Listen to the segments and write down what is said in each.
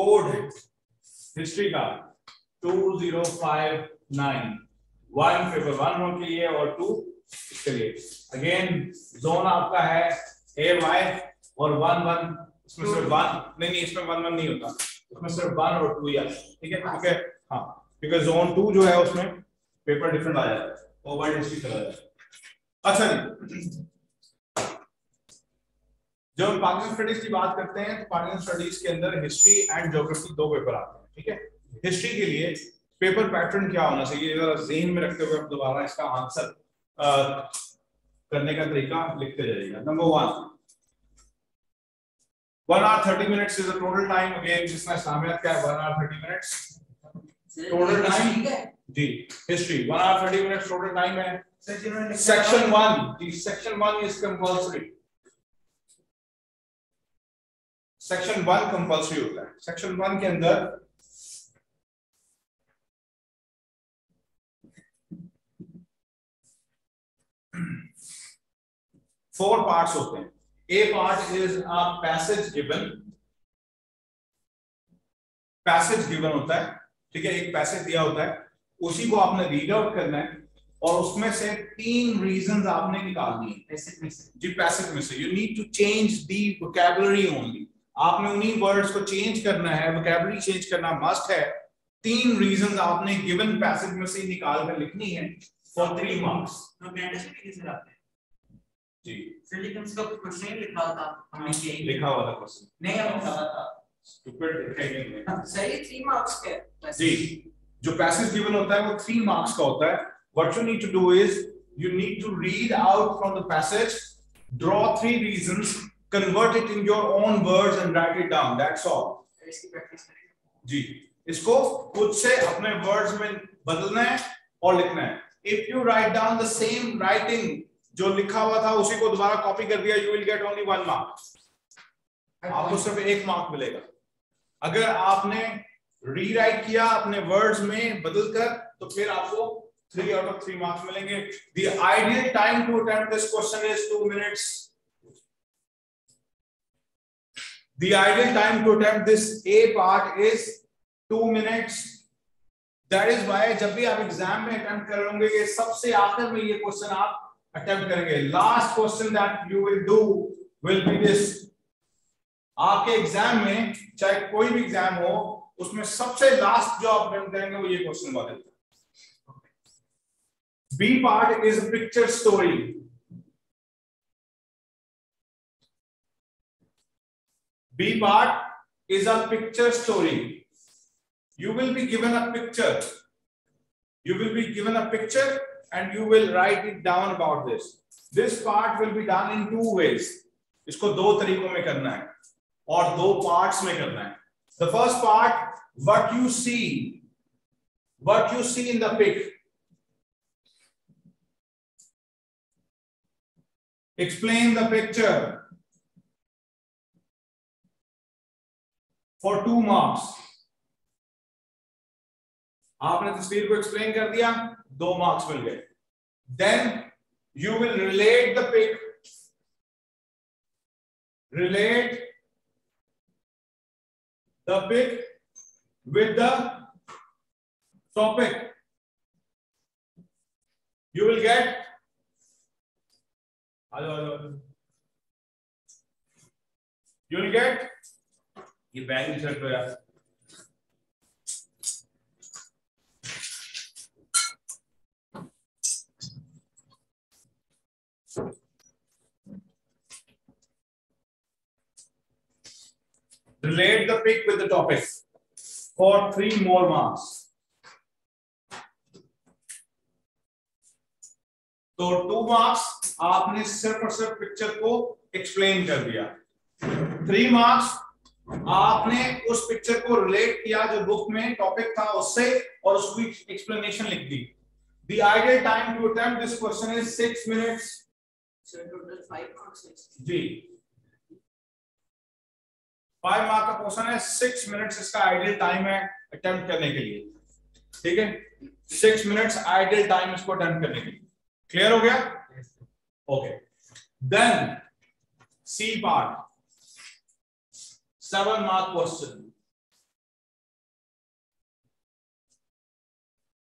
Code history का 2059, 1 paper 1 के लिए और 2 इसके लिए। अगेन जोन आपका है AY और 1 इसमें सिर्फ 1 नहीं इसमें 1 नहीं होता, इसमें सिर्फ 1 और 2 ही आता है। ठीक है क्योंकि हाँ क्योंकि जोन 2 जो है उसमें पेपर डिफरेंट आ जाता है, ओवर हिस्ट्री चला जाता है। अच्छा जी, जब हम पाकिस्तान स्टडीज की बात करते हैं तो पाकिस्तान स्टडीज के अंदर हिस्ट्री एंड ज्योग्राफी 2 पेपर आते हैं। ठीक है, हिस्ट्री के लिए पेपर पैटर्न क्या होना चाहिए जरा ज़हन में रखते हुए आप दोबारा इसका आंसर करने का तरीका लिखते जाइएगा। Number 1 hour 30 minutes is the total time। Again जिसमें इस्लामियत का है 1 hour 30 minutes टोटल टाइम जी। History 1 hour 30 minutes total time है। सेक्शन 1 जी, section 1 is compulsory, section 1 compulsory होता है। सेक्शन 1 के अंदर फोर पार्ट्स होते हैं। A part is a passage given, passage given होता है। ठीक है, एक पैसेज दिया होता है, उसी को आपने रीड आउट करना है और उसमें से 3 रीजंस आपने निकालनी है पैसेज में से जी। पैसेज में से you need to change the vocabulary only, आपने उन्हीं वर्ड्स को चेंज करना है, वोकैबुलरी चेंज करना मस्ट है। 3 रीजंस आपने गिवन पैसेज में से निकाल कर लिखनी है फॉर 3 मार्क्स। जी लेकिन उसका क्वेश्चन लिखा था हमने, लिखा हुआ था क्वेश्चन नहीं हमने कहा था स्टूपिड लिखेंगे सही 3 मार्क्स के जी। जो पैसेज गिवन होता है वो 3 मार्क्स का होता है। What you need to do is you need to read out from the passage, draw 3 reasons, convert it in your own words and write it down, that's all. इसकी practice करेंगे जी, इसको खुद से अपने वर्ड्स में बदलना है और लिखना है। If you right down the same writing जो लिखा हुआ था उसी को दोबारा कॉपी कर दिया, you will get only 1 mark, आपको सिर्फ 1 मार्क मिलेगा। अगर आपने रीराइट किया अपने वर्ड्स में बदलकर तो फिर आपको 3 out of 3 मार्क्स मिलेंगे। The ideal time to attempt this question is 2 minutes. The ideal time to attempt this A part is 2 minutes. That is why जब भी आप एग्जाम में अटेम्प्ट करोगे ये सबसे आखिर में ये क्वेश्चन आप अटेम्प्ट करेंगे। Last question that you will do will be this. आपके एग्जाम में चाहे कोई भी एग्जाम हो उसमें सबसे लास्ट जो आप अटेम्प्ट करेंगे वो ये क्वेश्चन होगा। B part is a picture story. B part is a picture story. You will be given a picture. You will be given a picture and you will write it down about this. This part will be done in 2 ways. इसको 2 तरीकों में करना है और 2 parts में करना है। The first part, what you see in the pic. Explain the picture for 2 marks. आपने तस्वीर को एक्सप्लेन कर दिया, 2 मार्क्स मिल गए। Then you will relate the pic, relate the pic with the topic. You will get you will get ये bag set हो यार। Relate the pic with the topic for 3 more marks. तो 2 marks आपने सिर्फ और सिर्फ पिक्चर को explain कर दिया। 3 marks आपने उस पिक्चर को रिलेट किया जो बुक में टॉपिक था उससे और उसकी एक्सप्लेनेशन लिख दी। The ideal time to attempt this question is 6 minutes. So total 5 marks ji 5 mark का क्वेश्चन है, 6 मिनट्स इसका आइडियल टाइम है अटेम्प्ट करने के लिए। ठीक है, 6 मिनट्स आइडियल टाइम इसको अटेम्प्ट करने के लिए। क्लियर हो गया? Okay, then C part 7 mark question.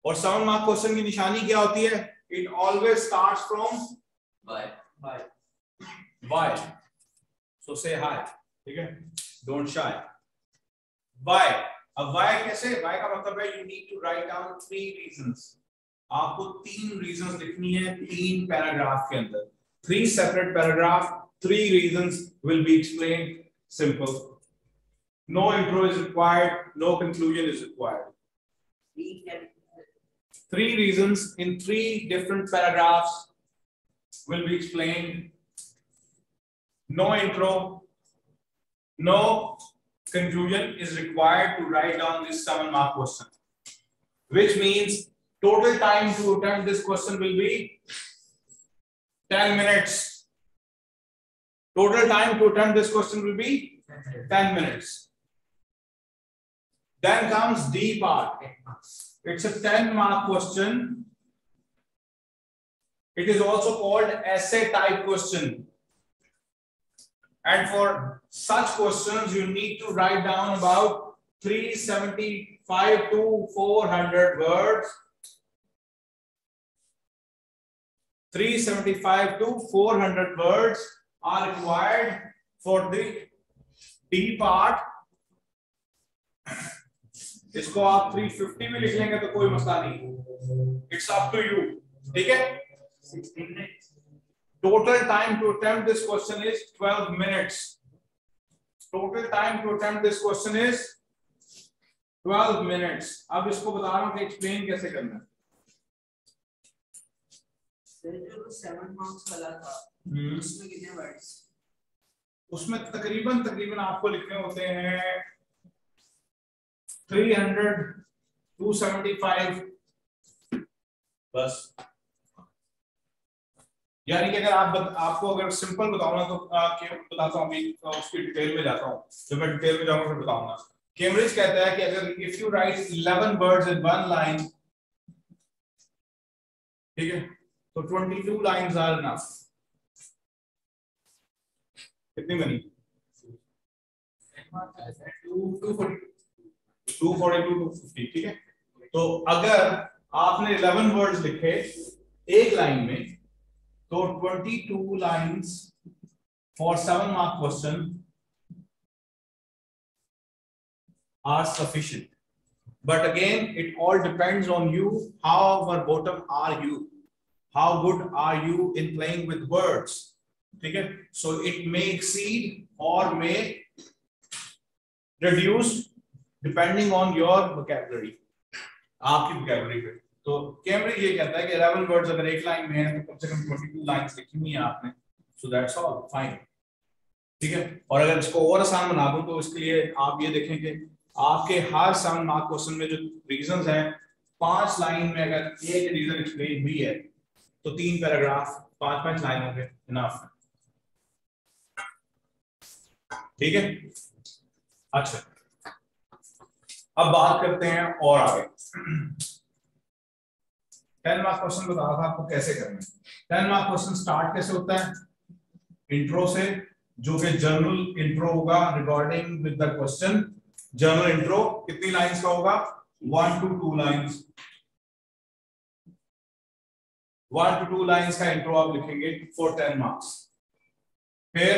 और 7 मार्क क्वेश्चन की निशानी क्या होती है? It always starts from bye. So say hi, ठीक है, डोंट शाय। बाय। अब वाई कैसे? वाई का मतलब है you need to write down 3 reasons. आपको 3 रीजंस लिखनी है 3 पैराग्राफ के अंदर। 3 separate paragraph, 3 reasons will be explained. Simple. No intro is required, no conclusion is required. 3 reasons in 3 different paragraphs will be explained. No intro, no conclusion is required to write down this 7 mark question, which means total time to attempt this question will be 10 minutes. Total time to attempt this question will be 10 minutes. Then comes D part. It's a 10 mark question. It is also called essay type question. And for such questions, you need to write down about 375 to 400 words. 375 to 400 words are required for the D part. इसको आप 350 में लिख लेंगे तो कोई मसला नहीं, it's up to you, ठीक है। 16 minutes. Total time to attempt this question is 12 minutes. Total time to attempt this question is 12 minutes. अब इसको बता रहा हूं कि एक्सप्लेन कैसे करना है। जो 7 मार्क्स वाला था उसमें कितने वर्ड्स? उसमें तकरीबन आपको लिखने होते हैं 300 275 बस। यानी कि अगर आपको अगर सिंपल बताऊं ना तो बताता हूं, अभी तो उसकी डिटेल में जाता हूं। जब मैं डिटेल में जाऊंगा फिर बताऊंगा। कैम्ब्रिज कहता है कि अगर if you right 11 words in 1 line, ठीक है, तो 22 लाइंस आर इनफ। कितनी बनी? 242 250, ठीक है। तो अगर आपने 11 वर्ड्स लिखे एक लाइन में तो 22 lines for 7 mark question are sufficient. But again it all depends on you, how verbatim are you, how good are you in playing with words, ठीक है। सो इट मे एक्सीड और may reduce depending on your vocabulary, आपकी vocabulary पे। तो Cambridge ये कहता है कि 11 वर्ड्स अगर एक लाइन में है तो कम से कम 22 लाइंस लिखनी है आपने। सो दैट्स ऑल फाइन, ठीक है। और अगर इसको और आसान बना दूं तो इसके लिए आप ये देखें कि आपके हर 7 मार्क क्वेश्चन में जो रीजंस हैं, 5 लाइन में अगर एक रीजन एक्सप्लेन हुई है तो 3 पैराग्राफ 5-5 लाइनों के इनफ है, ठीक है। अच्छा, अब बात करते हैं और आगे। 10 मार्क क्वेश्चन बता रहा था आपको कैसे करना है। 10 मार्क क्वेश्चन स्टार्ट कैसे होता है? इंट्रो से, जो कि जनरल इंट्रो होगा regarding with the question. General intro कितनी लाइंस का होगा? 1 to 2 लाइंस। 1 to 2 लाइंस का इंट्रो आप लिखेंगे फॉर 10 मार्क्स। फिर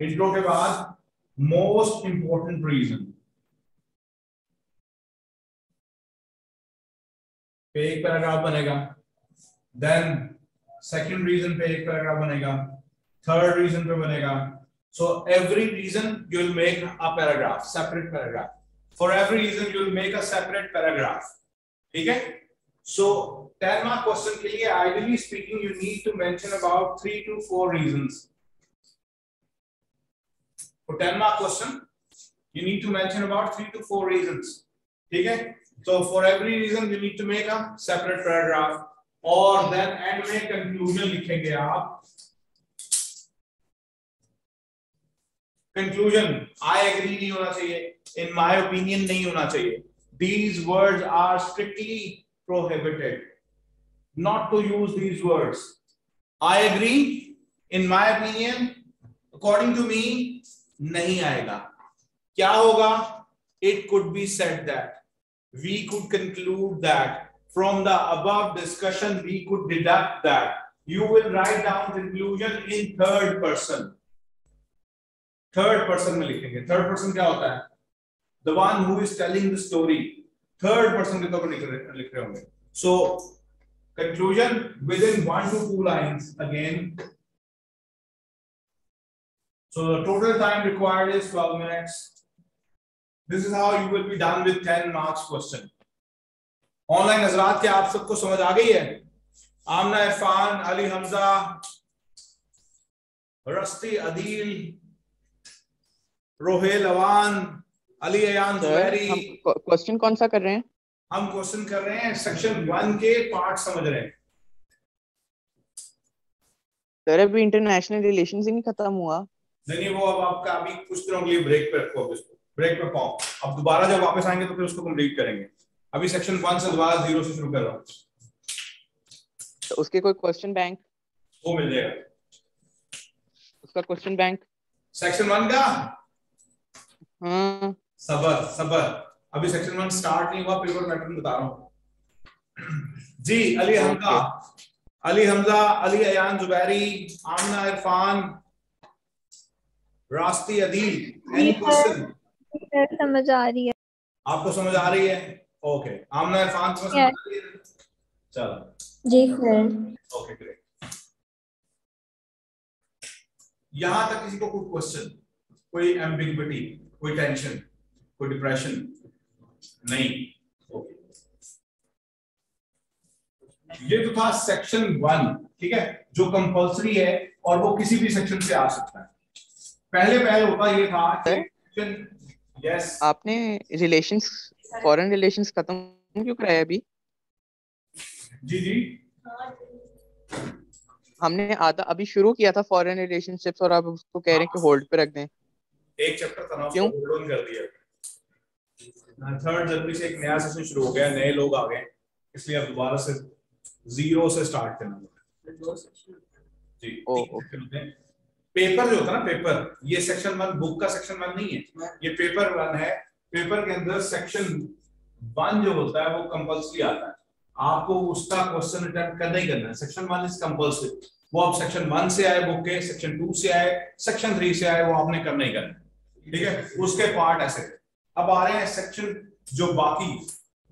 इंट्रो के बाद मोस्ट इंपॉर्टेंट रीजन पे एक पैराग्राफ बनेगा, देन सेकंड रीजन पे एक पैराग्राफ बनेगा, थर्ड रीजन पे बनेगा। So every reason you will make a paragraph, separate paragraph. For every reason you will make a separate paragraph, ठीक है। सो 10 मार्क क्वेश्चन के लिए ideally speaking you need to mention about 3 to 4 reasons. For 10 mark question you need to mention about 3 to 4 reasons, ठीक है। So for every reason you need to make a separate paragraph, और then end में conclusion लिखेंगे आप। Conclusion I agree नहीं होना चाहिए, in my opinion नहीं होना चाहिए। These words are strictly prohibited not to use these words. I agree, in my opinion, according to me नहीं आएगा। क्या होगा? It could be said that, we could conclude that from the above discussion we could deduct that you will write down conclusion in third person. Third person में लिखेंगे. Third person क्या होता है? The one who is telling the story. Third person के तौर पर लिख रहे होंगे. So conclusion within 1 to 2 lines again. So the total time required is 12 minutes. This is how you will be done with 10 marks question. Online हजरात क्या आप सबको समझ आ गई है? आमना इरफान, अली हमजा, रस्ती अदील, रोहेल अवान, अली अयान जुबैरी. हम क्वेश्चन कौन सा कर रहे हैं? हम क्वेश्चन कर रहे हैं सेक्शन 1 के पार्ट समझ रहे हैं. सर अभी इंटरनेशनल रिलेशंस ही नहीं खत्म हुआ. नहीं वो अब आपका अभी कुछ दिनों के लिए ब्रेक पे रखो. ब्रेक पे पाओ. अब दोबारा जब वापस आएंगे तो फिर उसको कंप्लीट करेंगे. अभी सेक्शन 1 से दोबारा 0 से शुरू कर रहा हूँ. तो उसके कोई क्वेश्चन बैंक वो मिल जाएगा. उसका क्वेश्चन बैंक सेक्शन 1 का. हाँ सबर अभी सेक्शन 1 स्टार्ट नहीं हुआ. पेपर पैटर्न बता रहा हूँ जी. अली हमजा, अली अयान जुबैरी, आमना इरफान, रास्ती अदील. Any question? समझ आ रही है. आपको समझ आ रही है? ओके. आमना इरफान को समझ आ रही है? चलो जी सर. Okay great. यहां तक किसी को कोई क्वेश्चन, कोई एम्बिग्विटी, कोई टेंशन, कोई डिप्रेशन नहीं? ओके. ये तो था सेक्शन 1. ठीक है, जो कंपल्सरी है और वो किसी भी सेक्शन से आ सकता है. पहले होता ये था कि यस. आपने रिलेशंस, फॉरेन रिलेशंस खत्म क्यों कराया अभी? जी हमने आधा अभी शुरू किया था फॉरेन रिलेशनशिप्स और आप उसको कह रहे हैं कि होल्ड पे रख दें. एक चैप्टर था ना, क्यों होल्ड ऑन कर दिया. 3 जनवरी से एक नया सेशन शुरू हो गया. नए लोग आ गए, इसलिए अब दोबारा से 0 से स्टार्ट करना जी. पेपर जो होता है ना, पेपर, ये सेक्शन 1 बुक का सेक्शन 1 नहीं है. ये पेपर 1 है. पेपर के अंदर सेक्शन 1 जो होता है वो कंपल्सरी आता है. आपको उसका क्वेश्चन अटेम्प्ट करना ही करना है. Section 1 is compulsory. वो आप सेक्शन 1 से आए बुक के, सेक्शन 2 से आए, सेक्शन 3 से आए, वो आपने करना ही करना है. ठीक है, उसके पार्ट ऐसे. अब आ रहे हैं सेक्शन जो बाकी,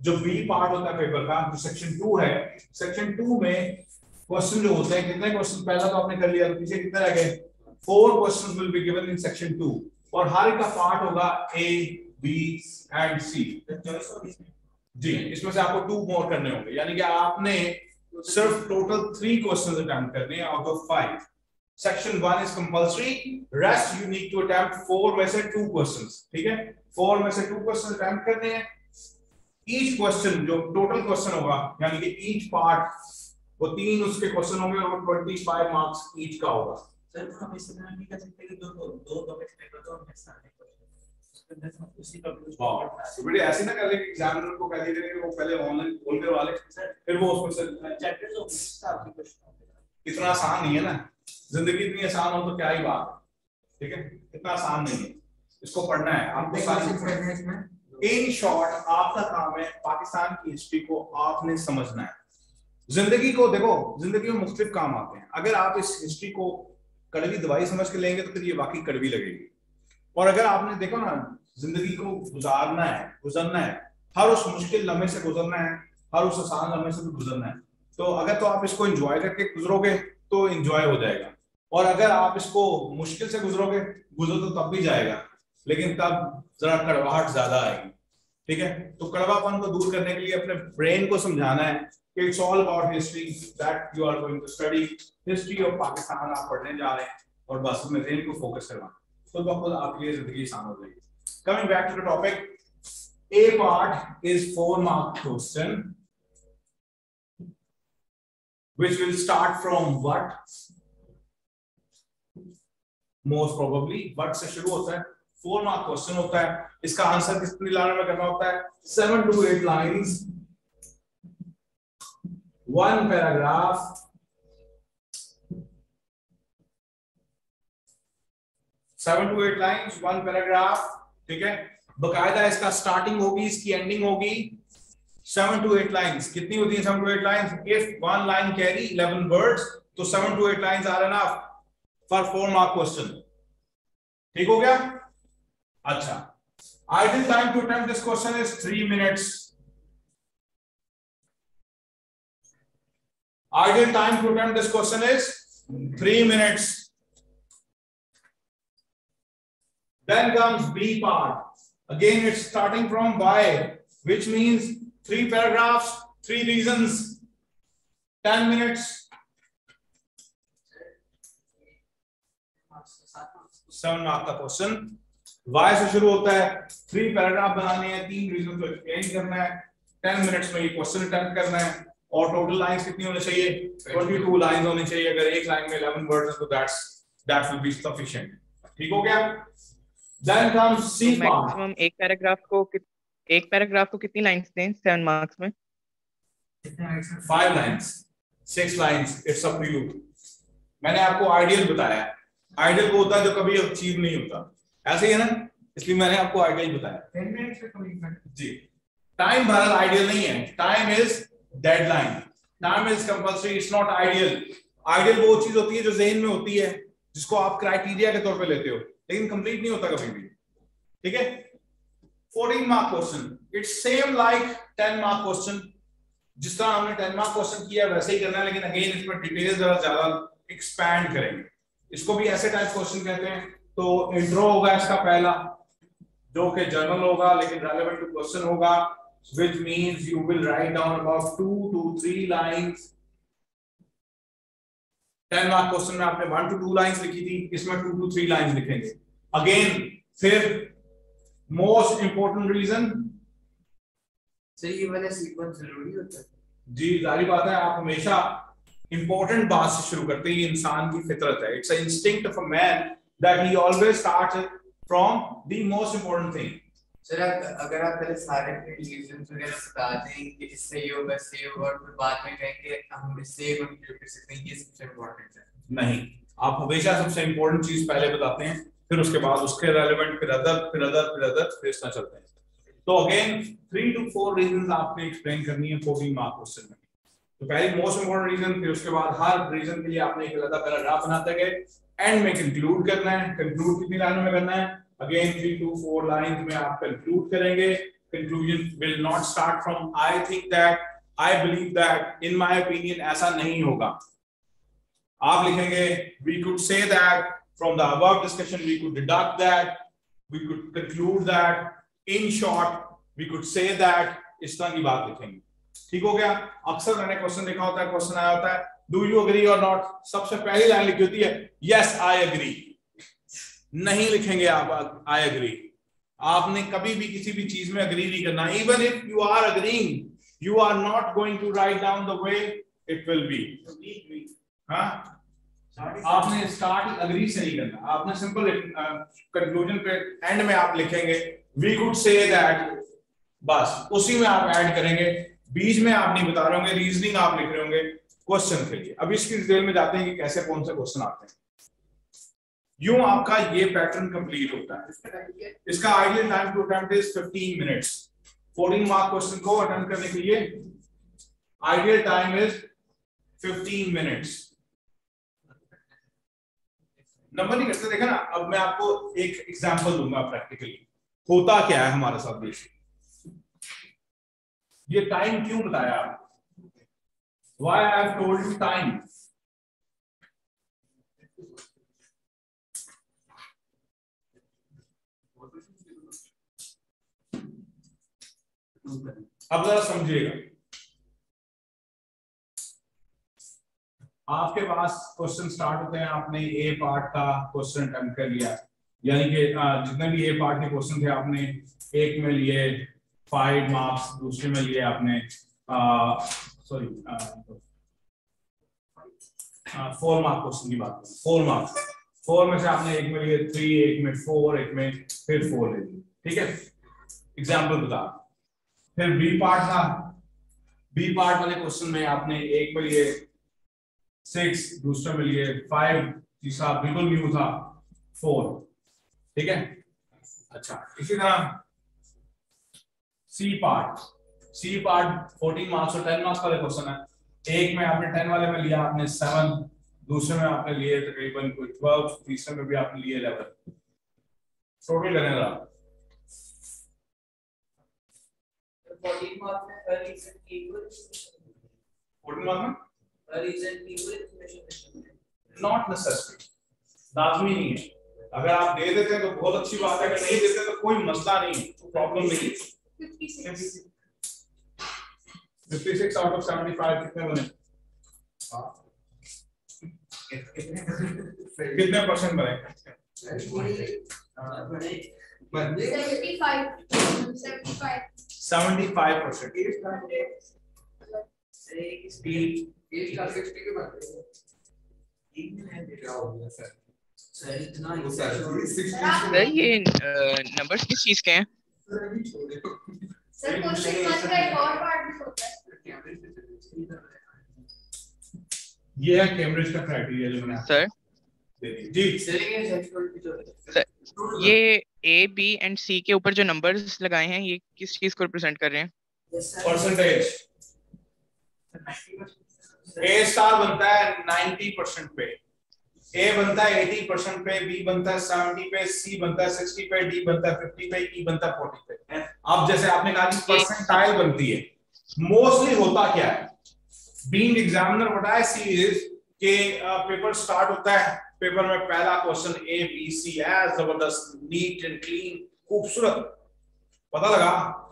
जो बी पार्ट होता है पेपर का, जो सेक्शन 2 है. सेक्शन 2 में क्वेश्चन जो होते हैं, कितने क्वेश्चन पहला तो आपने कर लिया, तो पीछे कितने रह गए? 4 questions will be given in section 2 और हर एक का पार्ट होगा A, B एंड C. जी, इसमें से आपको 2 मोर करने होंगे, यानी कि आपने सिर्फ टोटल 3 क्वेश्चंस अटेम्प्ट करने हैं out of 5. Section 1 is compulsory, rest you need to attempt 4 में से 2 क्वेश्चंस. ठीक है, 4 में से 2 क्वेश्चंस अटेम्प्ट करने हैं. ईच क्वेश्चन जो टोटल क्वेश्चन होगा, यानी कि ईच पार्ट, वो 3 उसके क्वेश्चन होंगे और 25 मार्क्स ईच का होगा. सर हम इस तरह नहीं कर सकते कि दो टॉपिक्स पेपर तो हम सारे उसी बेटे ऐसे ना कर ले कि एग्जामिनर को कह दीजिए कि वो पहले ऑनलाइन खोल करवा ले, फिर वो उसमें से चैप्टर तो आपकी क्वेश्चन. इतना आसान नहीं है ना. जिंदगी इतनी आसान हो तो क्या ही बात है. ठीक है, इतना आसान नहीं है. इसको पढ़ना है आपको सारी. इन शॉर्ट आपका काम है पाकिस्तान की हिस्ट्री को आपने समझना है. जिंदगी को देखो, जिंदगी में मुख्तलिफ काम आते हैं. अगर आप इस हिस्ट्री को कड़वी दवाई समझ के लेंगे तो फिर ये वाकई कड़वी लगेगी. और अगर आपने देखो ना, जिंदगी को गुजारना है, हर उस मुश्किल लम्हे से गुजरना है, हर उस आसान लम्हे से भी गुजरना है. तो अगर तो आप इसको एंजॉय करके गुजरोगे तो एंजॉय हो जाएगा, और अगर आप इसको मुश्किल से गुजरो तो तब भी जाएगा, लेकिन तब जरा कड़वाहट ज्यादा आएगी. ठीक है, तो कड़वापन को दूर करने के लिए अपने ब्रेन को समझाना है कि it's all about history that you are going to study. History of Pakistan आप पढ़ने जा रहे हैं और बस अपने ब्रेन को फोकस करवाना, तो खुद आपके लिए जिंदगी आसान हो जाएगी. Coming back to the topic, A part is 4 mark question which will start from what? Most probably what से शुरू होता है, 4 mark question होता है. इसका आंसर कितनी लाइन में करना होता है? 7 to 8 lines, 1 paragraph, 7 to 8 lines, 1 paragraph. ठीक है, बकायदा इसका स्टार्टिंग होगी, इसकी एंडिंग होगी, 7 to 8 lines. कितनी होती है 7 to 8 lines? If one line carry 11 words, तो 7 to 8 lines are enough for 4 mark question. ठीक हो गया? अच्छा. Ideal time to attempt this question is 3 minutes. Ideal time to attempt this question is 3 minutes. Then comes B part. Again, it's starting from Y, which means 3 paragraphs, 3 reasons, 10 minutes. 7 mark का question. Y से शुरू होता है, 3 paragraph बनाने हैं, 3 reason को explain करना है, 10 मिनट्स में ये क्वेश्चन अटेम्प्ट करना है, और टोटल लाइंस कितनी होनी चाहिए? 22 लाइंस होनी चाहिए. अगर एक लाइन में 11 वर्ड्स हैं तो that will be sufficient. ठीक हो गया? Then comes C part. Maximum एक पैराग्राफ को कितनी लाइंस दें 7 मार्क्स में? 5 lines, 6 lines, it's up to you. मैंने आपको आइडियल बताया. आइडियल वो होता है जो कभी अचीव नहीं होता, ऐसे ही है ना, इसलिए मैंने आपको आइडियल बताया. 10 मिनट्स में कम जी. टाइम बहरहाल आइडियल नहीं है. Time is deadline. Time is compulsory, it's not ideal. Ideal वो चीज होती है जो ज़हन में होती है, जिसको आप क्राइटेरिया के तौर पे लेते हो, लेकिन कंप्लीट नहीं होता कभी भी. ठीक है? 14 mark question, it's same like 10 mark question. जिस तरह हमने 10 मार्क क्वेश्चन किया वैसे ही करना है, लेकिन अगेन इस पर डिटेल जरा ज्यादा एक्सपैंड करेंगे. इसको भी ऐसे टाइप क्वेश्चन कहते हैं. तो इंट्रो होगा इसका पहला, जो कि जनरल होगा लेकिन रेलेवेंट टू क्वेश्चन होगा, which means you will write down about 2 to 3 lines. 10 mark question में आपने 1 to 2 लाइंस लिखी थी, इसमें 2 to 3 लाइंस लिखेंगे. अगेन फिर मोस्ट इंपोर्टेंट रीजन. सर ये वाला सीक्वेंस जरूरी होता है? जी जाहिर बात है, आप हमेशा इंपॉर्टेंट बात से शुरू करते हैं. ये इंसान की फितरत है. It's a instinct of a man that he always starts from the most important thing. Sir अगर आप पहले सारे रीजंस वगैरह बता दें कि इससे ये होगा, इससे ये होगा, और फिर बाद में कहेंगे हम इससे कंक्लूड कर सकते हैं, ये सबसे इंपॉर्टेंट है. नहीं, आप हमेशा सबसे इंपॉर्टेंट चीज पहले बताते हैं, फिर उसके बाद उसके रेलेवेंट, फिर अदर, फिर अदर, फिर अदर, फिर इस तरह चलते हैं. तो अगेन 3 to 4 रीजंस आपने एक्सप्लेन करनी है 14 मार्क क्वेश्चन में. तो पहले मोस्ट इंपॉर्टेंट रीजन, फिर उसके बाद हर रीजन के लिए आपने एक अलग पैराग्राफ बनाते गए. एंड में कंक्लूड करना है. कंक्लूड कितनी लाइनों में करना है? अगेन 3 to 4 लाइंस में आप कंक्लूड करेंगे. Conclusion will not start from I think that, I believe that, in my opinion. ऐसा नहीं होगा. आप लिखेंगे we could say that, from the above discussion we could deduct that, we could conclude that, in short we could say that. इस तरह की बात लिखेंगे. ठीक हो गया? अक्सर मैंने क्वेश्चन लिखा होता है, क्वेश्चन आया होता है डू यू एग्री और नॉट. सबसे पहली लाइन लिखी होती है यस आई एग्री. नहीं लिखेंगे आप आई एग्री. आपने कभी भी किसी भी चीज में अग्री नहीं करना. Even if you are agreeing, you are not going to write down the way it will be. हाँ, आपने स्टार्ट अग्री से नहीं करना. आपने सिंपल कंक्लूजन पे एंड में आप लिखेंगे वी कुड से दैट, बस उसी में आप ऐड करेंगे. बीच में आप नहीं बता रहे होंगे, रीजनिंग आप लिख रहे होंगे क्वेश्चन के लिए. अब इसकी डिटेल में जाते हैं कि कैसे कौन से क्वेश्चन आते हैं. यूं आपका ये पैटर्न कंप्लीट होता है. इसका ideal time to attempt is 15 minutes. 14 mark question को अटेम्प्ट करने के लिए ideal time is 15 minutes. Number नहीं करते, देखा ना. अब मैं आपको एक एग्जांपल दूंगा प्रैक्टिकली. होता क्या है हमारे साथ. देखिए ये टाइम क्यों बताया आपको. Why I have told you time? अब जरा समझिएगा. आपके पास क्वेश्चन स्टार्ट होते हैं, आपने ए पार्ट का क्वेश्चन अटेम्प्ट कर लिया, यानी कि जितने भी ए पार्ट के क्वेश्चन थे आपने एक में लिए 5 मार्क्स, दूसरे में लिए आपने 4 मार्क क्वेश्चन की बात करें. 4 मार्क्स, 4 में से आपने एक में लिए 3, एक में 4, एक में फिर 4 ले लिए. ठीक है, एग्जाम्पल बता. फिर बी पार्ट था. बी पार्ट वाले क्वेश्चन में आपने एक में लिए 6, दूसरे में लिए 5, तीसरा बिल्कुल न्यू था 4. ठीक है. अच्छा, इसी तरह C part. C part 14 marks और 10 मार्क्स वाले क्वेश्चन है। एक में आपने 10 वाले में लिया आपने 7, दूसरे में आपने लिए तकरीबन कोई 12, तीसरे में भी आपने लिए 11। टोटल करेंगे 14 मार्क्स में हर रीजन इक्वल 14 मार्क्स में हर reason equal information not necessary, लाजमी नहीं है। अगर आप दे देते हैं तो बहुत अच्छी बात है, अगर नहीं देते तो कोई मसला नहीं है, तो प्रॉब्लम नहीं है। 56 आउट ऑफ 75 कितने बने? कितने परसेंट बने? 75%। सर ये नंबर्स किस चीज के हैं? सर क्वेश्चन 1 का एक और पार्ट भी होता है। ये है कैम्ब्रिज का क्राइटेरिया जो मैंने सर जी सर ये ए बी एंड सी के ऊपर जो नंबर्स लगाए हैं ये किस चीज को रिप्रेजेंट कर रहे हैं? परसेंटेज। ए स्टार बनता है 90% पे, ए बनता है 80% पे, बी बनता है 70 पे, सी बनता है 60 पे, डी बनता है 50 पे, ई बनता है 40 पे। अब जैसे आपने कहा कि परसेंटाइल बनती है, मोस्टली होता क्या है? Being examiner what I see is के पेपर स्टार्ट होता है, पेपर में पहला question A B C as जबरदस्त नीट एंड क्लीन खूबसूरत, पता लगा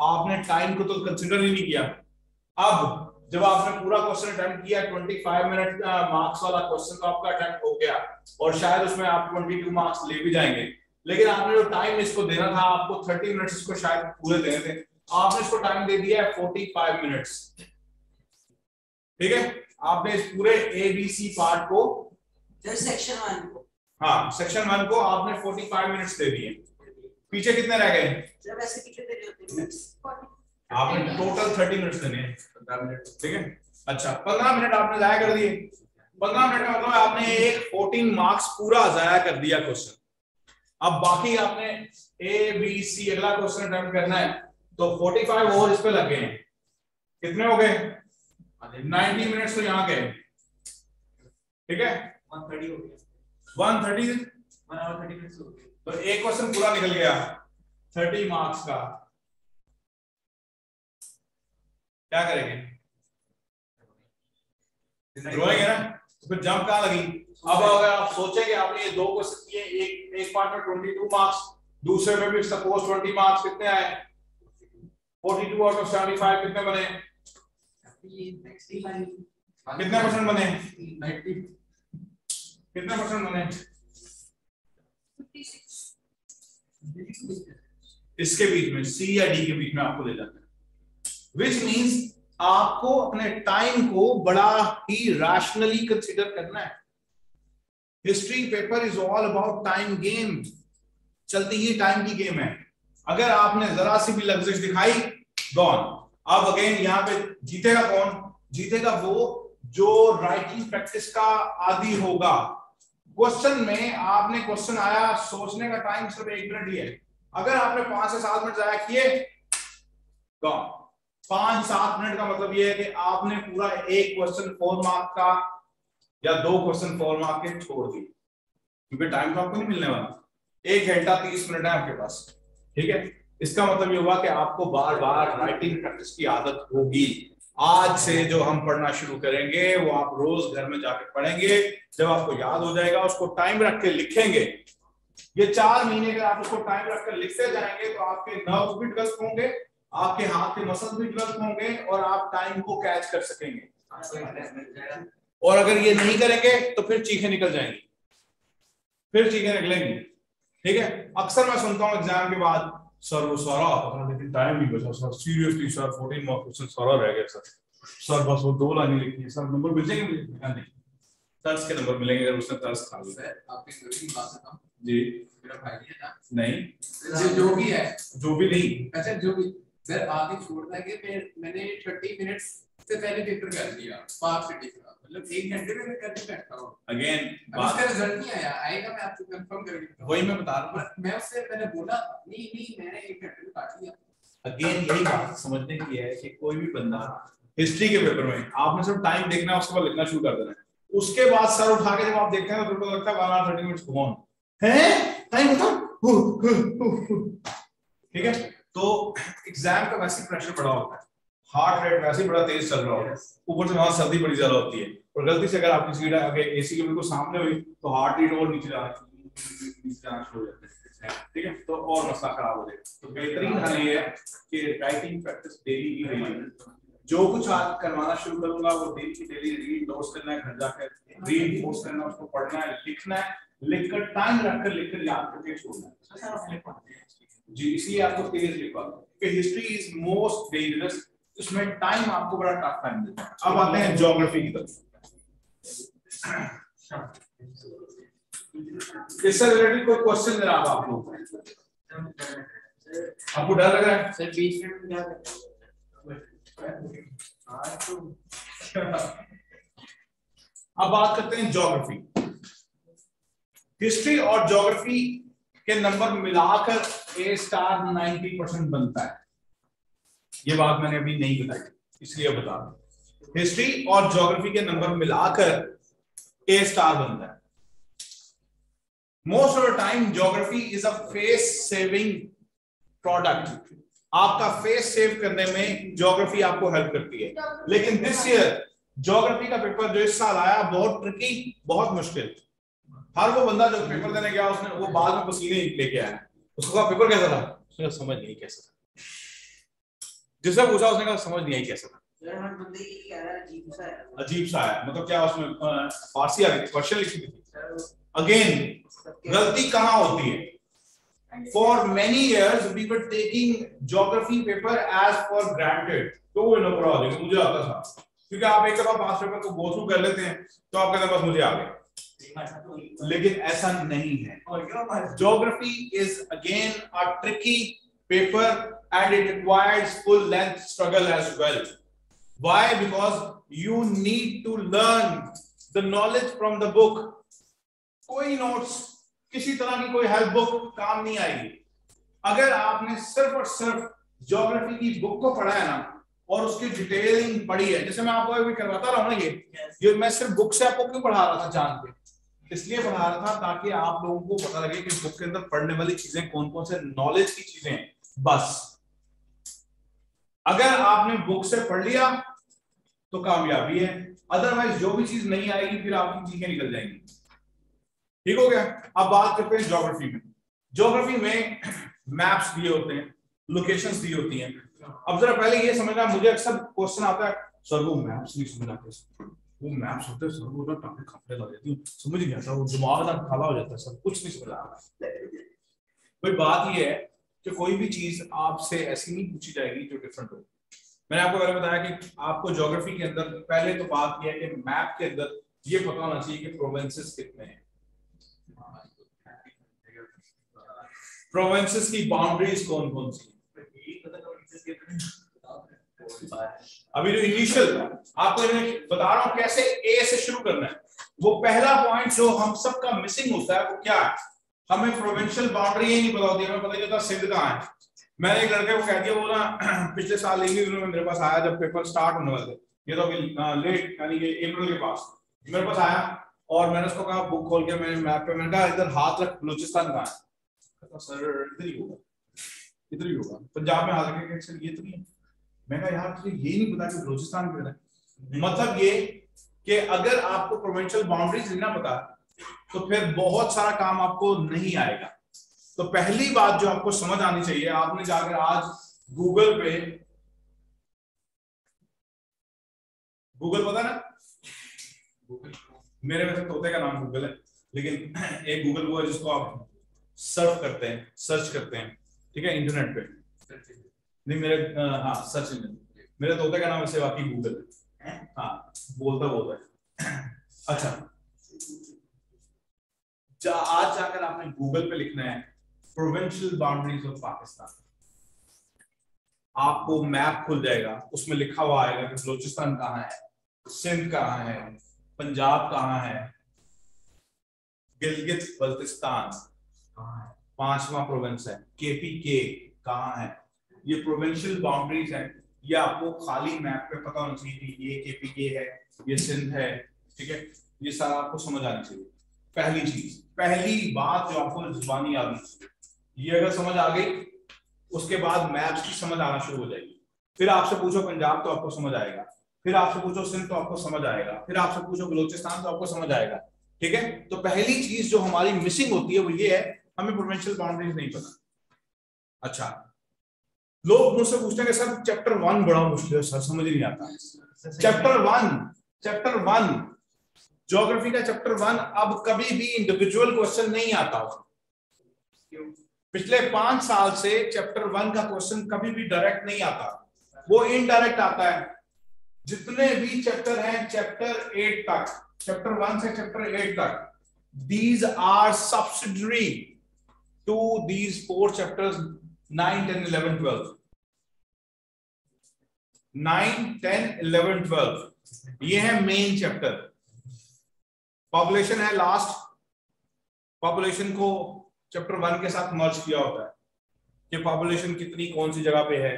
आपने टाइम को तो कंसीडर ही नहीं किया। अब जब आपने पूरा क्वेश्चन अटेम्प्ट किया 25 मिनट मार्क्स वाला क्वेश्चन तो आपका अटेम्प्ट हो गया और शायद उसमें आप 22 मार्क्स ले भी जाएंगे, लेकिन आपने जो टाइम इसको देना था, आपको 30 मिनट्स इसको शायद पूरे देने थे, आपने इसको टाइम दे दिया है 45 मिनट्स। ठीक है, आपने इस पूरे ए बी सी पार्ट को सेक्शन 1 को, हाँ सेक्शन 1 को आपने 45 मिनट्स दे दिए। पीछे कितने रह गए? जब ऐसे कितने देने होते हैं? आपने टोटल 30 मिनट्स देने हैं। 15 मिनट, ठीक है। अच्छा 15 मिनट आपने जाया कर दिए। 15 मिनट का मतलब आपने एक 14 मार्क्स पूरा जाया कर दिया क्वेश्चन। अब बाकी आपने ए बी सी अगला क्वेश्चन अटेम्प्ट करना है तो 45 और इस पे लग गए हैं। कितने हो गए? 90 मिनट्स तो यहाँ गए, ठीक है। 130 हो गया, 130 1 आवर 30 मिनट्स हो गए, तो एक क्वेश्चन पूरा निकल गया 30 मार्क्स का। क्या करेंगे? रोएंगे ना, तो फिर जंप कहाँ लगी? अब अगर आप सोचेंगे आपने ये दो क्वेश्चन किए, एक पार्ट में 22 मार्क्स, दूसरे में भी सपोज 20 मार्क्स, कितने आए? 42 आउट ऑफ 75 कितने बने? कितने परसेंट बने? 90 कितने परसेंट बने? 56। इसके बीच में सी या डी के बीच में आपको ले जाना है, which means आपको अपने टाइम को बड़ा ही रैशनली कंसीडर करना है। History paper is all about time game, चलती ही टाइम की गेम है। अगर आपने जरा सी भी लग्जरी दिखाई, गॉन। अब अगेन यहाँ पे जीतेगा कौन? जीतेगा वो जो राइटिंग प्रैक्टिस का आदी होगा। क्वेश्चन में आपने क्वेश्चन आया, सोचने का टाइम सिर्फ 1 मिनट ही है। अगर आपने 5 से 7 मिनट जाया किए, गॉन। 5-7 मिनट का मतलब ये है कि आपने पूरा एक क्वेश्चन 4 मार्क का या 2 क्वेश्चन 4 मार्क के छोड़ दिए, क्योंकि टाइम तो आपको नहीं मिलने वाला। 1 घंटा 30 मिनट है आपके पास, ठीक है। इसका मतलब ये हुआ कि आपको बार बार राइटिंग प्रैक्टिस की आदत होगी। आज से जो हम पढ़ना शुरू करेंगे वो आप रोज घर में जाकर पढ़ेंगे। जब आपको याद हो जाएगा उसको टाइम रख के लिखेंगे। ये 4 महीने का आप उसको टाइम रख कर लिखते जाएंगे तो आपके नर्व्स भी डेवलप होंगे, आपके हाथ के मसल्स भी डेवलप होंगे और आप टाइम को कैच कर सकेंगे। और अगर ये नहीं करेंगे तो फिर चीखें निकल जाएंगी, फिर चीखें निकलेंगी, ठीक है। अक्सर मैं सुनता हूँ एग्जाम के बाद, सर वो सारा आता लेकिन टाइम नहीं बचा sir, seriously sir 14 marks question सारा रह गया सर बस वो 2 लाइनें लिखी है सर, नंबर मिल जाएंगे मुझे? नहीं, तर्स के नंबर मिलेंगे अगर उसने तर्स खा लिया। सर आपकी जरूरी बात है जी, मेरा भाई है ना? नहीं जो भी है, जो भी नहीं, अच्छा जो भी सर आगे छोड़ता है कि मैंने 30 मिनट्स से पहले पेपर कर दिया, पास सिटी का मतलब 1 घंटे में मैं करके बैठा हूं। अगेन उसका रिजल्ट नहीं आया, आएगा मैं आपको कंफर्म करके, वही मैं बता रहा हूं। मैं उससे मैंने बोला नहीं मैंने 1 घंटे में काट लिया। अगेन यही बात समझने की है कि कोई भी बंदा हिस्ट्री के पेपर में आपने सिर्फ टाइम देखना है, उसके बाद लिखना शुरू कर देना है। उसके बाद सर उठा के जब आप देखते हैं तो पेपर लगता है 1 hour 30 minutes कौन है टाइम होता। ठीक है, तो एग्जाम का वैसे प्रेशर बड़ा होता है, हार्ट रेट वैसे बड़ा तेज चल रहा होता है, ऊपर से वहां सर्दी बड़ी ज्यादा होती है, और गलती से अगर आपकी सीट आगे एसी के बिल्कुल सामने हुई तो हार्ट रेट और नीचे जाना शुरू हो जाता है। ठीक है, तो और मसला खराब हो जाएगा। तो बेहतरीन हल ये है कि राइटिंग प्रैक्टिस डेली की डेली, जो कुछ आज करवाना शुरू करूंगा वो डेली की डेली रीड नोट्स करना है, घर जाकर रीइंफोर्स करना, उसको पढ़ना है, लिखना है, लिखकर टाइम रखकर लिखकर याद करके छोड़ना है। जी, इसलिए आपको तेज लिखवा कि हिस्ट्री इज मोस्ट डेंजरस, इसमें टाइम आपको बड़ा टफ टाइम देता है। अब आते हैं ज्योग्राफी की तरफ। इससे रिलेटेड कोई क्वेश्चन मेरा आप लोगों को, आपको डर लग रहा है सर बीच में क्या अब बात करते हैं ज्योग्राफी। हिस्ट्री और ज्योग्राफी के नंबर मिलाकर A स्टार 90% बनता है। ये बात मैंने अभी नहीं बताई, इसलिए बता दूं। हिस्ट्री और ज्योग्राफी के नंबर मिलाकर A स्टार बनता है। Most of the time geography is a face saving product. आपका फेस सेव करने में ज्योग्राफी आपको हेल्प करती है, लेकिन दिस ईयर ज्योग्राफी का पेपर जो इस साल आया बहुत ट्रिकी, बहुत मुश्किल। हर वो बंदा जो पेपर देने गया उसने वो बाद में पसीने लेके आया, उसको कहा पेपर कैसा था, उसने समझ नहीं कैसा था। जिससे पूछा उसने कहा समझ नहीं आई कैसा था, अजीब सा है। मतलब क्या उसमें फारसी आ गई, क्वेश्चन लिखी थी। अगेन गलती कहाँ होती है? For many years we were taking geography paper as for granted। तो वो ना पढ़ा देंगे, मुझे आता था, क्योंकि आप एक दफा पास पेपर को गो थ्रू कर लेते हैं तो आप कहते हैं बस मुझे आ गया, लेकिन ऐसा नहीं है। Geography is again a tricky paper and it requires full length struggle as well. Why? Because you need to learn the knowledge from the book। कोई नोट्स, किसी तरह की कोई हेल्प बुक काम नहीं आएगी। अगर आपने सिर्फ और सिर्फ ज्योग्राफी की बुक को पढ़ा है ना और उसकी डिटेलिंग पढ़ी है, जैसे मैं आपको अभी करवाता रहा हूं ना, ये मैं सिर्फ बुक से आपको क्यों पढ़ा रहा था जान के, इसलिए पढ़ा रहा था ताकि आप लोगों को पता लगे कि बुक के अंदर पढ़ने वाली चीजें कौन कौन से नॉलेज की चीजें हैं। बस अगर आपने बुक से पढ़ लिया तो कामयाबी है, अदरवाइज जो भी चीज नहीं आएगी फिर आपकी चीजें निकल जाएंगी। ठीक हो गया। अब बात करते हैं ज्योग्राफी में। ज्योग्राफी में मैप्स दिए होते हैं, लोकेशंस दी होती हैं। अब जरा पहले ये समझना, मुझे अक्सर क्वेश्चन आता है सर वो मैप्स नहीं समझ आते, वो मैप्स होते हैं सर वो ना टांगे खपने लग जाती है, समझ नहीं आता, वो दिमाग ना काला हो जाता है, सब कुछ नहीं समझ आता। कोई बात ये है कि कोई भी चीज आपसे ऐसी नहीं पूछी जाएगी जो डिफरेंट हो। मैंने आपको पहले बताया कि आपको ज्योग्राफी के अंदर पहले तो बात यह है कि मैप के अंदर ये पता होना चाहिए कि प्रोविंसेस कितने हैं, प्रोविंसेस की बाउंड्रीज कौन कौन सी। अभी जो इनिशियल आपको बता रहा हूं कैसे ए से शुरू करना है, वो पहला पॉइंट जो हम सबका मिसिंग होता है वो क्या है, हमें प्रोविंशियल बाउंड्री ही नहीं पता होती, हमें पता चलता सिंध कहाँ है। मैंने एक लड़के को कह दिया, वो ना पिछले साल इंग्लिश में मेरे पास आया जब पेपर स्टार्ट होने वाले थे, ये तो लेट यानी कि अप्रैल के पास मेरे पास आया और मैंने उसको कहा बुक खोल के मैंने मैप पे मैंने कहा इधर हाथ रख बलूचिस्तान कहाँ है, सर इधर ही होगा, इधर ही होगा। पंजाब में हाथ रखेंगे सर ये तो नहीं है। मैंने कहा यार तुझे ये नहीं पता कि बलूचिस्तान किधर है। मतलब ये कि अगर आपको प्रोविंशियल बाउंड्रीज नहीं पता तो फिर बहुत सारा काम आपको नहीं आएगा। तो पहली बात जो आपको समझ आनी चाहिए, आपने जाकर आज गूगल पे, गूगल पता ना, मेरे वैसे तोते का नाम गूगल है, लेकिन एक गूगल वो है जिसको आप सर्च करते हैं, ठीक है, इंटरनेट पे। नहीं मेरे हाँ सर्च इंजन, मेरे तोते का नाम वैसे वाकई गूगल है, हाँ बोलता है। अच्छा आज जाकर आपने गूगल पे लिखना है प्रोविंशियल बाउंड्रीज ऑफ पाकिस्तान, आपको मैप खुल जाएगा, उसमें लिखा हुआ आएगा कि बलूचिस्तान कहाँ है, सिंध कहाँ है, पंजाब कहाँ है, गिलगित बल्तिस्तान कहाँ है, 5वां प्रोविंस है, KPK कहाँ है, ये प्रोविंशियल बाउंड्रीज हैं, ये आपको खाली मैप पे पता होना चाहिए कि ये केपीके है, ये सिंध है, ठीक है, ये सारा आपको समझ आनी चाहिए। पहली चीज, पहली बात जो आपको जुबानी आनी चाहिए, ये अगर समझ आ गई उसके बाद मैप्स की समझ आना शुरू हो जाएगी। फिर आपसे पूछो पंजाब तो आपको समझ आएगा, फिर आपसे पूछो सिंध तो आपको समझ आएगा, फिर आपसे पूछो बलूचिस्तान तो आपको समझ आएगा, ठीक है। तो पहली चीज जो हमारी मिसिंग होती है वो ये है, हमें प्रोविंशियल बाउंड्रीज नहीं पता। अच्छा, लोग मुझसे पूछते हैं कि सर चैप्टर 1 बड़ा मुश्किल है सर, समझ नहीं आता। चैप्टर 1 ज्योग्राफी का चैप्टर 1 अब कभी भी इंडिविजुअल क्वेश्चन नहीं आता। पिछले 5 साल से चैप्टर 1 का क्वेश्चन कभी भी डायरेक्ट नहीं आता, वो इनडायरेक्ट आता है। जितने भी चैप्टर हैं चैप्टर 8 तक, चैप्टर 1 से चैप्टर 8 तक, these are subsidiary to these 4 chapters 9, 10, 11, 12. 9, 10, 11, 12 ये है मेन चैप्टर। पॉपुलेशन है लास्ट, पॉपुलेशन को चैप्टर 1 के साथ मर्ज किया होता है कि पॉपुलेशन कितनी कौन सी जगह पे है।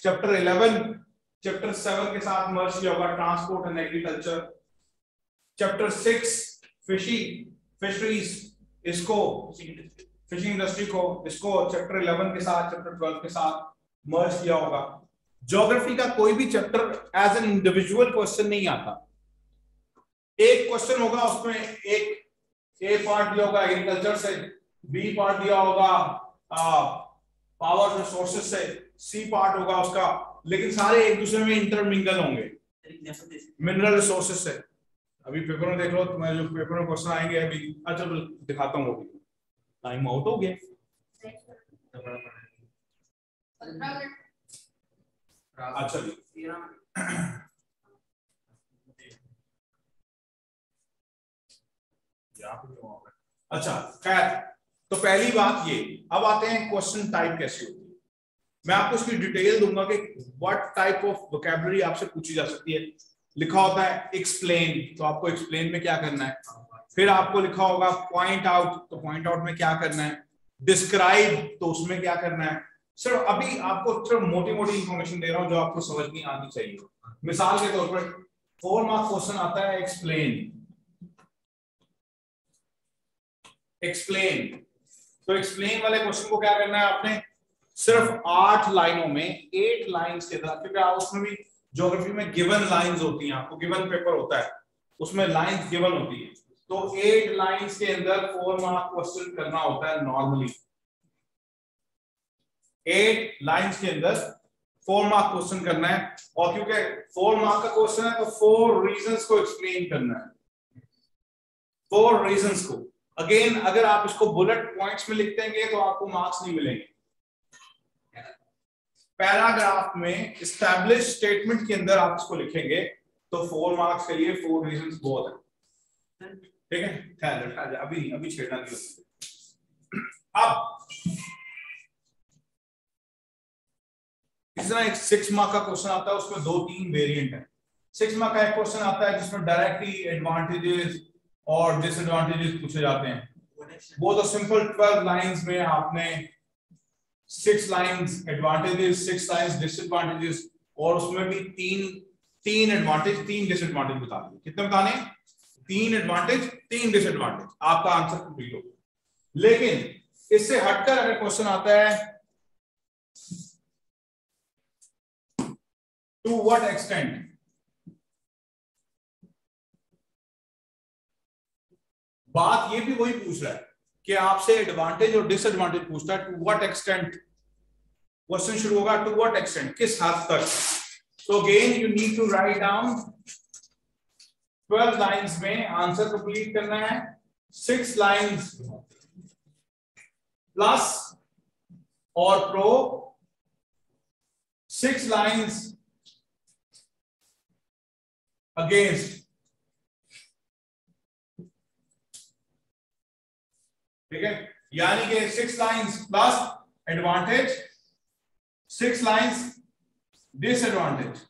चैप्टर 11 चैप्टर 7 के साथ मर्ज किया होगा, transport and agriculture. Chapter 6 fisheries, इसको फिशिंग इंडस्ट्री को, इसको चैप्टर 11 के साथ चैप्टर 12 के साथ मर्ज किया होगा। ज्योग्राफी का कोई भी chapter as an individual question नहीं आता। एक क्वेश्चन होगा उसमें एक ए पार्ट दिया होगा एग्रीकल्चर से, बी पार्ट दिया होगा पावर रिसोर्सेज से, सी पार्ट होगा उसका, लेकिन सारे एक दूसरे में इंटरमिंगल होंगे मिनरल रिसोर्सेज से। अभी पेपर में देख लो, तुम्हारे जो पेपर में क्वेश्चन आएंगे अभी, अच्छा दिखाता हूँ, वो भी टाइम आउट हो गया। अच्छा जी, अच्छा खैर, तो पहली बात ये। अब आते हैं क्वेश्चन टाइप कैसे होती है। मैं आपको इसकी डिटेल दूंगा कि व्हाट टाइप ऑफ वोकैबुलरी आपसे पूछी जा सकती है। लिखा होता है एक्सप्लेन, तो आपको एक्सप्लेन में क्या करना है। फिर आपको लिखा होगा पॉइंट आउट, तो पॉइंट आउट में क्या करना है। डिस्क्राइब, तो उसमें क्या करना है। सिर्फ अभी आपको सिर्फ मोटी मोटी इंफॉर्मेशन दे रहा हूं जो आपको समझ नहीं आनी चाहिए। मिसाल के तौर पर 4 मार्क क्वेश्चन आता है एक्सप्लेन। एक्सप्लेन, तो एक्सप्लेन वाले क्वेश्चन को क्या करना है आपने, सिर्फ 8 लाइनों में 8 लाइंस के साथ, क्योंकि आप उसमें भी ज्योग्राफी में गिवन लाइंस होती हैं, आपको गिवन पेपर होता है उसमें लाइंस गिवन होती है, तो 8 लाइंस के अंदर 4 मार्क क्वेश्चन करना होता है नॉर्मली। 8 लाइंस के अंदर 4 मार्क क्वेश्चन करना है, और क्योंकि 4 मार्क का क्वेश्चन है तो 4 रीजंस को एक्सप्लेन करना है। 4 रीजंस को, अगेन अगर आप इसको बुलेट पॉइंट्स में लिख देंगे तो आपको मार्क्स नहीं मिलेंगे। पैराग्राफ में एस्टैब्लिश स्टेटमेंट के अंदर आप इसको लिखेंगे तो 4 मार्क्स के लिए 4 रीजंस बहुत है, ठीक है। खैर अभी छेड़ना नहीं। अब इस तरह एक 6 मार्क का क्वेश्चन आता है, उसमें 2-3 वेरिएंट है। 6 मार्क का एक क्वेश्चन आता है जिसमें डायरेक्टली एडवांटेजेस और डिसएडवांटेजेस पूछे जाते हैं। वो तो सिंपल 12 लाइंस में आपने 6 लाइंस एडवांटेजेस, 6 लाइंस डिसएडवांटेजेस, और उसमें भी 3 एडवांटेज 3 डिसएडवांटेज बता दिए। कितने बताने, 3 एडवांटेज 3 डिसएडवांटेज, आपका आंसर कंप्लीट हो। लेकिन इससे हटकर अगर क्वेश्चन आता है टू व्हाट एक्सटेंट, बात ये भी वही पूछ रहा है कि आपसे एडवांटेज और डिसएडवांटेज पूछता है। टू व्हाट एक्सटेंट क्वेश्चन शुरू होगा, टू व्हाट एक्सटेंट, किस हद तक। तो again you need to write down 12 lines में आंसर कंप्लीट करना है। 6 लाइंस प्लस और प्रो, 6 लाइंस अगेंस्ट, ठीक है। यानी कि 6 lines plus advantage, 6 lines disadvantage,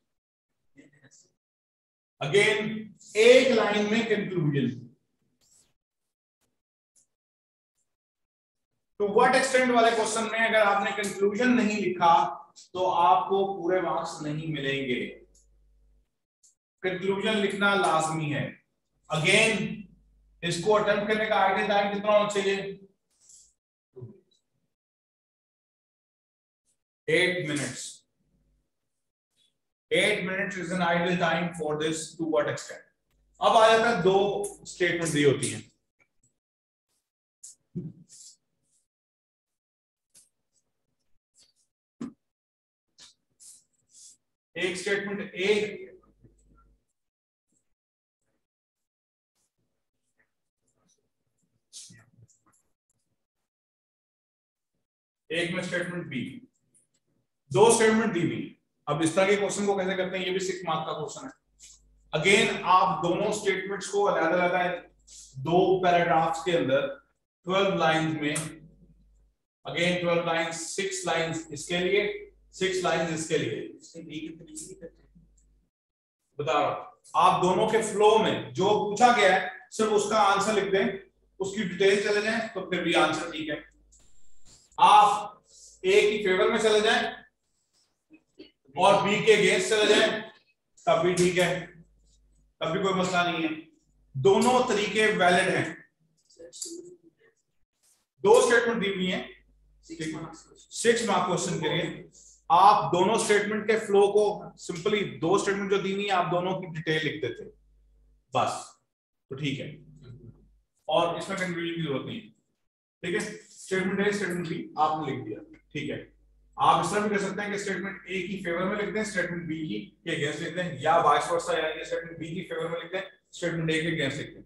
again 1 line में कंक्लूजन। टू व्हाट एक्सटेंट वाले क्वेश्चन में अगर आपने कंक्लूजन नहीं लिखा तो आपको पूरे मार्क्स नहीं मिलेंगे। कंक्लूजन लिखना लाजमी है। अगेन इसको अटेम्प्ट करने का आइडियल टाइम कितना होना चाहिए? 8 minutes. 8 minutes is an ideal time for this to what extent. अब आ जाता है, दो स्टेटमेंट दी होती हैं। एक स्टेटमेंट ए एक में स्टेटमेंट बी, दो स्टेटमेंट दी हुई। अब इस तरह के क्वेश्चन को कैसे करते हैं, ये भी 6 मार्क का क्वेश्चन है। अगेन आप दोनों स्टेटमेंट्स को अलग-अलग दो पैराग्राफ्स के अंदर 12 लाइंस में, अगेन 12 लाइंस, 6 लाइंस इसके लिए, 6 लाइंस इसके लिए बता रहा हूं। आप दोनों के फ्लो में जो पूछा गया है सिर्फ उसका आंसर लिख दें, उसकी डिटेल चले जाएं तो फिर भी आंसर ठीक है। आप ए की फेवर में चले जाएं और बी के अगेंस्ट चले जाएं तब भी ठीक है, तब भी कोई मसला नहीं है। दोनों तरीके वैलिड हैं। दो स्टेटमेंट दी हुई हैं 6 मार्क क्वेश्चन के लिए। आप दोनों स्टेटमेंट के फ्लो को सिंपली, दो स्टेटमेंट जो दी हुई है आप दोनों की डिटेल लिख देते बस, तो ठीक है, और इसमें कंफ्यूजन की जरूरत नहीं है। ठीक है, स्टेटमेंट ए स्टेटमेंट बी आपने लिख दिया, ठीक है। आप इस तरह भी कर सकते हैं कि स्टेटमेंट ए की फेवर में लिख दें, स्टेटमेंट बी की अगेंस्ट लिख दें, या वाइस वर्सा, यानी स्टेटमेंट बी की फेवर में लिख दें, स्टेटमेंट ए के अगेंस्ट लिख दें।